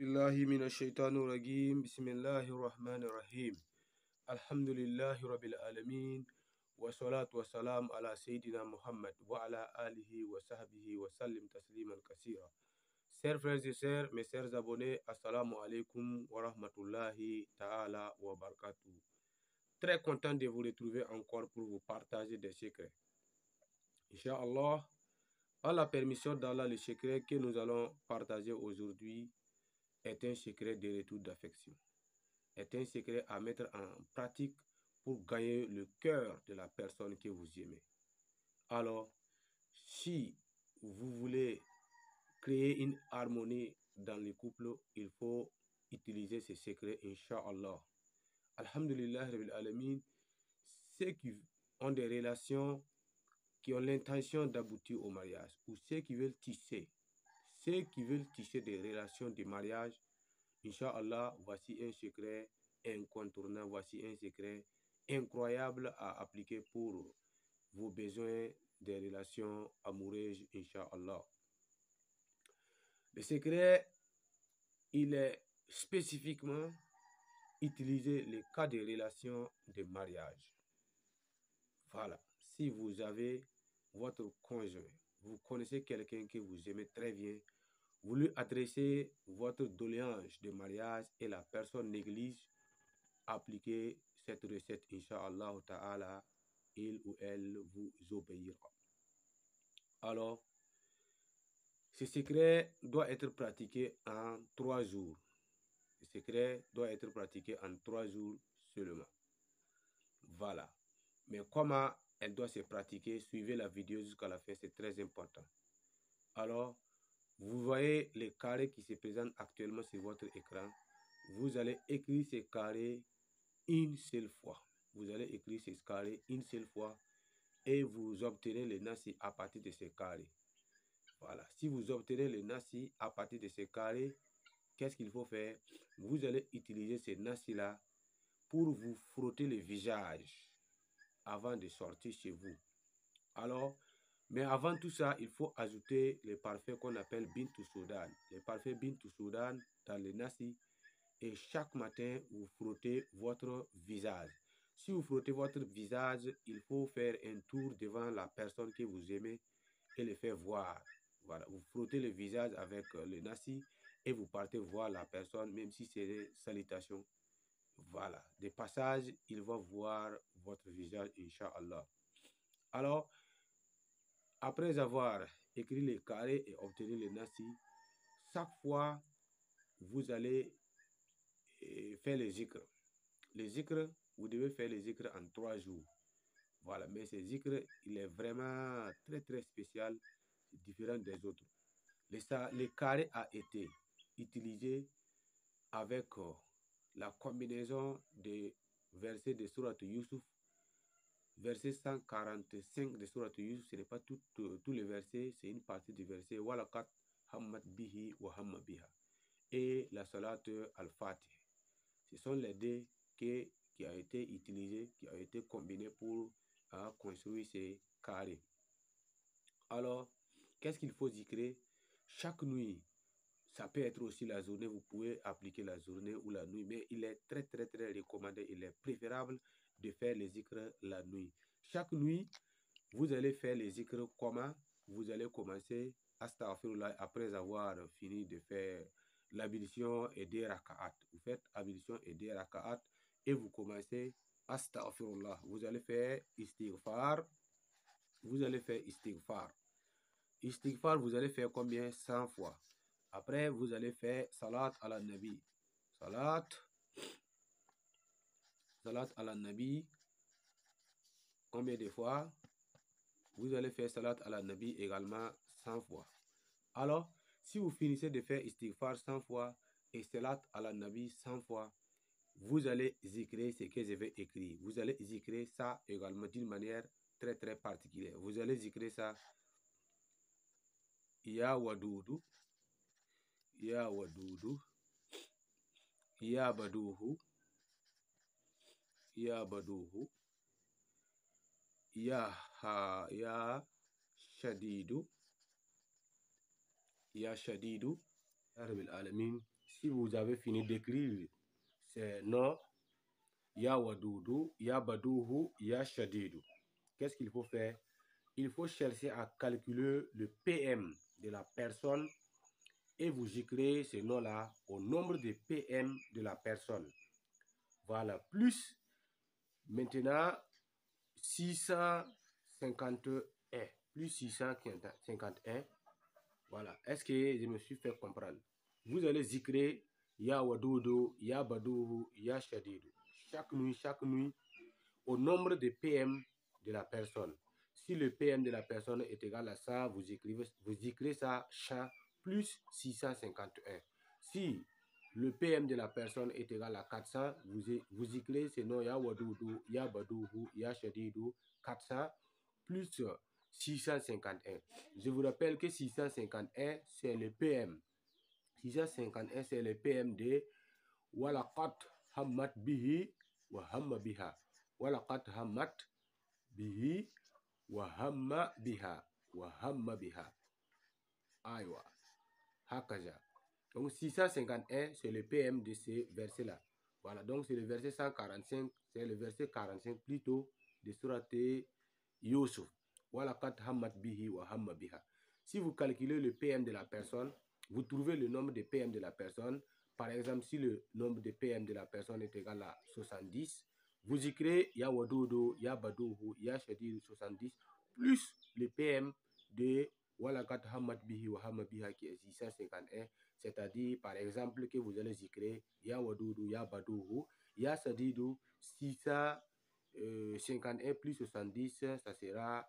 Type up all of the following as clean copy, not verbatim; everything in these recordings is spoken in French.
billahi minash shaitanir rajim. Bismillahir rahmanir rahim. Alhamdulillahi rabbil alamin. Wa salatu wa salam ala Sayyidina Muhammad wa ala alihi wa sahbihi wa sallim tasliman kaseera. Chers frères et sœurs, mes chers abonnés, assalamu alaikum wa rahmatullahi ta'ala wa barakatuh. Très content de vous retrouver encore pour vous partager des secrets. Inch'Allah, à la permission d'Allah, le secret que nous allons partager aujourd'hui est un secret de retour d'affection. Est un secret à mettre en pratique pour gagner le cœur de la personne que vous aimez. Alors, si vous voulez créer une harmonie dans les couples, il faut utiliser ce secret, Inch'Allah. Alhamdulillah, Rabbil Alamin, ceux qui ont des relations qui ont l'intention d'aboutir au mariage ou ceux qui veulent tisser des relations de mariage, Inch'Allah, voici un secret incontournable, voici un secret incroyable à appliquer pour vos besoins des relations amoureuses, Inch'Allah. Le secret, il est spécifiquement utilisé le cas des relations de mariage. Voilà, si vous avez votre conjoint, vous connaissez quelqu'un que vous aimez très bien, vous lui adressez votre doléance de mariage et la personne néglige, appliquez cette recette, Inch'Allah Ta'ala, il ou elle vous obéira. Alors, ce secret doit être pratiqué en 3 jours. Ce secret doit être pratiqué en 3 jours seulement. Voilà. Mais comment elle doit se pratiquer? Suivez la vidéo jusqu'à la fin, c'est très important. Alors, vous voyez les carrés qui se présentent actuellement sur votre écran. Vous allez écrire ces carrés une seule fois. Vous allez écrire ces carrés une seule fois et vous obtenez le nasi à partir de ces carrés. Voilà. Si vous obtenez le nasi à partir de ces carrés, qu'est-ce qu'il faut faire? Vous allez utiliser ces nasi-là pour vous frotter le visage avant de sortir chez vous. Alors, mais avant tout ça, il faut ajouter les parfums qu'on appelle Bintou Soudan. Les parfums Bintou Soudan dans le nasi. Et chaque matin, vous frottez votre visage. Si vous frottez votre visage, il faut faire un tour devant la personne que vous aimez et le faire voir. Voilà, vous frottez le visage avec le nasi et vous partez voir la personne, même si c'est des salutations. Voilà, de passage, il va voir votre visage, Inch'Allah. Alors, après avoir écrit les carrés et obtenu le nasi, chaque fois, vous allez faire les zikr. Les zikr, vous devez faire les zikr en 3 jours. Voilà, mais ce zikr, il est vraiment très spécial, différent des autres. Le carré a été utilisé avec la combinaison des versets de Surat Yusuf, verset 145 de Surat Yusuf. Ce n'est pas tous les versets, c'est une partie du verset Walakat Hammad Bihi wa Hamma Biha et la Salat al-Fatih. Ce sont les deux qui a été utilisé, qui a été combiné pour construire ces carrés. Alors, qu'est-ce qu'il faut zikrer? Chaque nuit, ça peut être aussi la journée, vous pouvez appliquer la journée ou la nuit, mais il est très recommandé, il est préférable de faire les zikrs la nuit. Chaque nuit, vous allez faire les zikrs comment? Vous allez commencer Astaghfirullah après avoir fini de faire l'ablution et des raka'at. Vous faites ablution et des raka'at et vous commencez Astaghfirullah. Vous allez faire istighfar. Vous allez faire istighfar. Istighfar, vous allez faire combien? 100 fois. Après, vous allez faire salat ala nabi. Salat ala nabi. Combien de fois? Vous allez faire salat ala nabi également 100 fois. Alors, si vous finissez de faire istighfar 100 fois et salat ala nabi 100 fois, vous allez zikrer ce que je vais écrire. Vous allez zikrer ça également d'une manière très particulière. Vous allez zikrer ça. Ya wadudu, ya wadudu, ya baduhu, ya baduhu, ya shadidu, ya shadidu, ya rabbil alamin. si vous avez fini d'écrire ces noms, Ya Wadoudou, Ya Badouhou, Ya Shadidou, qu'est-ce qu'il faut faire? Il faut chercher à calculer le PM de la personne et vous écrivez ce nom-là au nombre de PM de la personne. Voilà, plus maintenant 651, plus 651. Voilà, est-ce que je me suis fait comprendre? Vous allez écrire Ya Wadoudou, Ya Badouhou, Ya Shadidou. Chaque nuit, au nombre de PM de la personne. Si le PM de la personne est égal à ça, vous écrivez ça, chat, plus 651. Si le PM de la personne est égal à 400, vous écrivez ce nom, Ya Wadoudou, Ya Badouhou, Ya Shadidou, 400, plus 651. Je vous rappelle que 651, c'est le PM. 651, c'est le PM de Walaqat Hamad Bihi wa Hamma Biha. Walaqat Hamad Bihi wa Hamma Biha. Wa Hamma Biha. Aïwa. Hakaja. Donc 651, c'est le PM de ce verset-là. Voilà, donc c'est le verset 145, c'est le verset 45 plutôt de Surat Yusuf. Walaqat Hamad Bihi wa Hamma Biha. Si vous calculez le PM de la personne, vous trouvez le nombre de PM de la personne. Par exemple, si le nombre de PM de la personne est égal à 70, vous écrivez Ya Wadoudou, Ya Badouhou, Ya Shadidou 70, plus le PM de Walaqat Hamad Bihi wa Hamma Biha qui est 651, c'est-à-dire par exemple que vous allez écrire Ya Wadoudou, Ya Badouhou, Ya Shadidou 651 plus 70, ça sera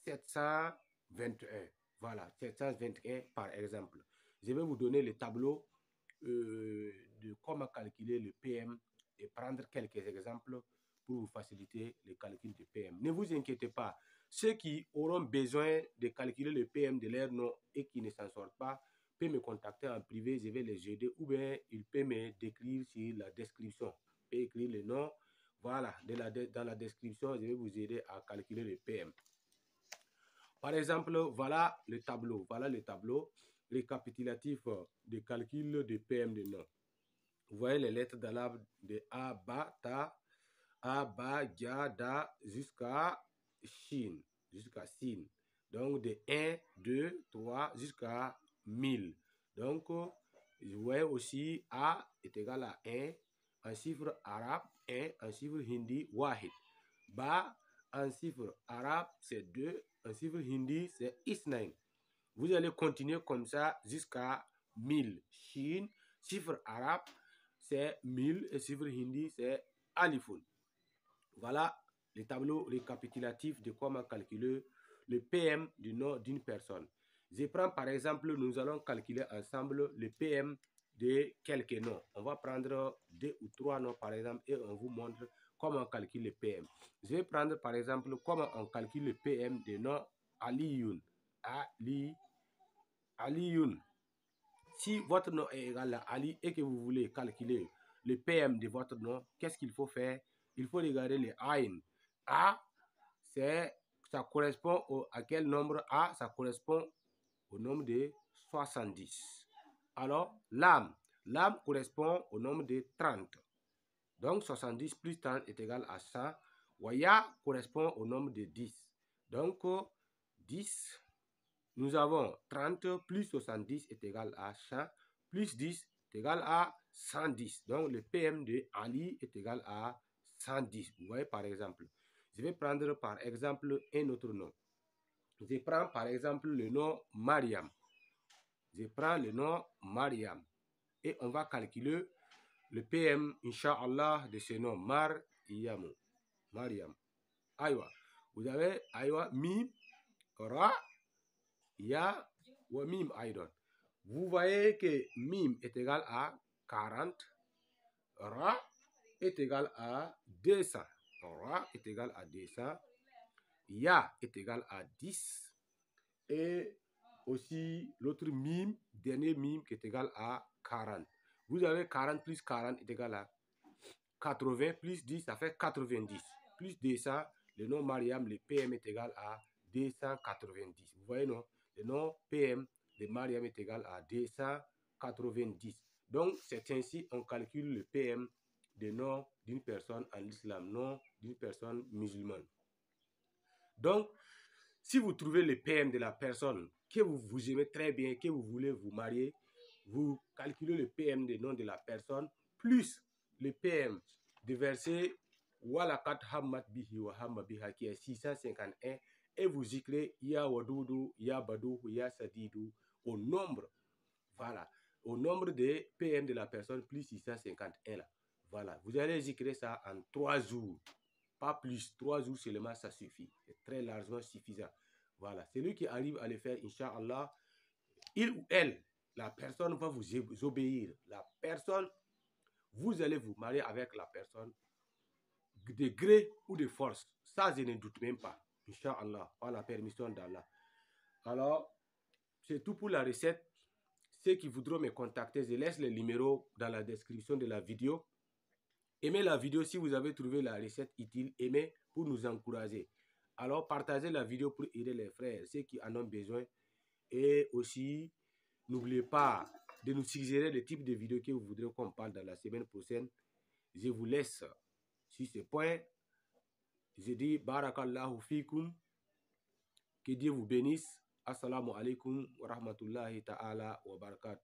721. Voilà, 721 par exemple. Je vais vous donner le tableau de comment calculer le PM et prendre quelques exemples pour vous faciliter le calcul du PM. Ne vous inquiétez pas, ceux qui auront besoin de calculer le PM de leur nom et qui ne s'en sortent pas, peuvent me contacter en privé, je vais les aider, ou bien ils peuvent me décrire sur la description. Je peux écrire le nom, voilà, dans la description, je vais vous aider à calculer le PM. Par exemple, voilà le tableau récapitulatif de calcul de PM de nom. Vous voyez les lettres d'arabe de A, Ba, Ta, A, Ba, Ja, Da, jusqu'à Shin, jusqu'à Sin. Donc de 1, 2, 3 jusqu'à 1000. Donc, vous voyez aussi A est égal à 1, en chiffre arabe 1, en chiffre hindi Wahid. Ba, en chiffre arabe c'est 2, en chiffre hindi c'est Isnain. Vous allez continuer comme ça jusqu'à 1000. Shin, chiffre arabe c'est 1000 et chiffre hindi c'est Alifun. Voilà le tableau récapitulatif de comment calculer le PM du nom d'une personne. Je prends par exemple, nous allons calculer ensemble le PM de quelques noms. On va prendre 2 ou 3 noms par exemple et on vous montre comment on calcule le PM. Je vais prendre par exemple comment on calcule le PM de nom Aliyun. Aliyun. Si votre nom est égal à Ali et que vous voulez calculer le PM de votre nom, qu'est-ce qu'il faut faire? Il faut regarder les Aïn. A, ça correspond à quel nombre? A, ça correspond au nombre de 70. Alors, Lam correspond au nombre de 30. Donc, 70 plus 30 est égal à 100. Waya correspond au nombre de 10. Donc, 10. Nous avons 30 plus 70 est égal à 100, plus 10 est égal à 110. Donc, le PM de Ali est égal à 110. Vous voyez, par exemple. Je vais prendre, par exemple, un autre nom. Je prends, par exemple, le nom Mariam. Je prends le nom Mariam. Et on va calculer le PM, Inch'Allah, de ce nom. Mariam. Aïwa. Vous avez, Aïwa, Mim, Ra, Ya wa Mim Aïdon. Vous voyez que Mim est égal à 40. Ra est égal à 200. Ra est égal à 200. Ya est égal à 10. Et aussi l'autre Mim, dernier Mim qui est égal à 40. Vous avez 40 plus 40 est égal à 80 plus 10, ça fait 90. Plus 200, le nom Mariam, le PM est égal à 290. Vous voyez, non? Le nom PM de Mariam est égal à 290. Donc, c'est ainsi on calcule le PM des noms d'une personne en islam, non d'une personne musulmane. Donc, si vous trouvez le PM de la personne que vous aimez très bien, que vous voulez vous marier, vous calculez le PM des noms de la personne, plus le PM du verset Walakat Hamad Bihi wa Hamma Biha qui est 651, et vous écrivez Ya Wadoudou, Ya Badou, Ya Sadidou au nombre. Voilà. Au nombre de PM de la personne plus 651 là. Voilà. Vous allez écrire ça en 3 jours. Pas plus. 3 jours seulement, ça suffit. C'est très largement suffisant. Voilà. Celui qui arrive à le faire, Inch'Allah, il ou elle, la personne va vous obéir. La personne, vous allez vous marier avec la personne de gré ou de force. Ça, je ne doute même pas. Inch'Allah, par la permission d'Allah. Alors, c'est tout pour la recette. Ceux qui voudront me contacter, je laisse les numéros dans la description de la vidéo. Aimez la vidéo si vous avez trouvé la recette utile. Aimez pour nous encourager. Alors, partagez la vidéo pour aider les frères, ceux qui en ont besoin. Et aussi, n'oubliez pas de nous suggérer le type de vidéo que vous voudrez qu'on parle dans la semaine prochaine. Je vous laisse sur ce point. Je dis Barakallahu fikum. Que Dieu vous bénisse. Assalamu alaikum wa rahmatullahi ta'ala wa barakatuh.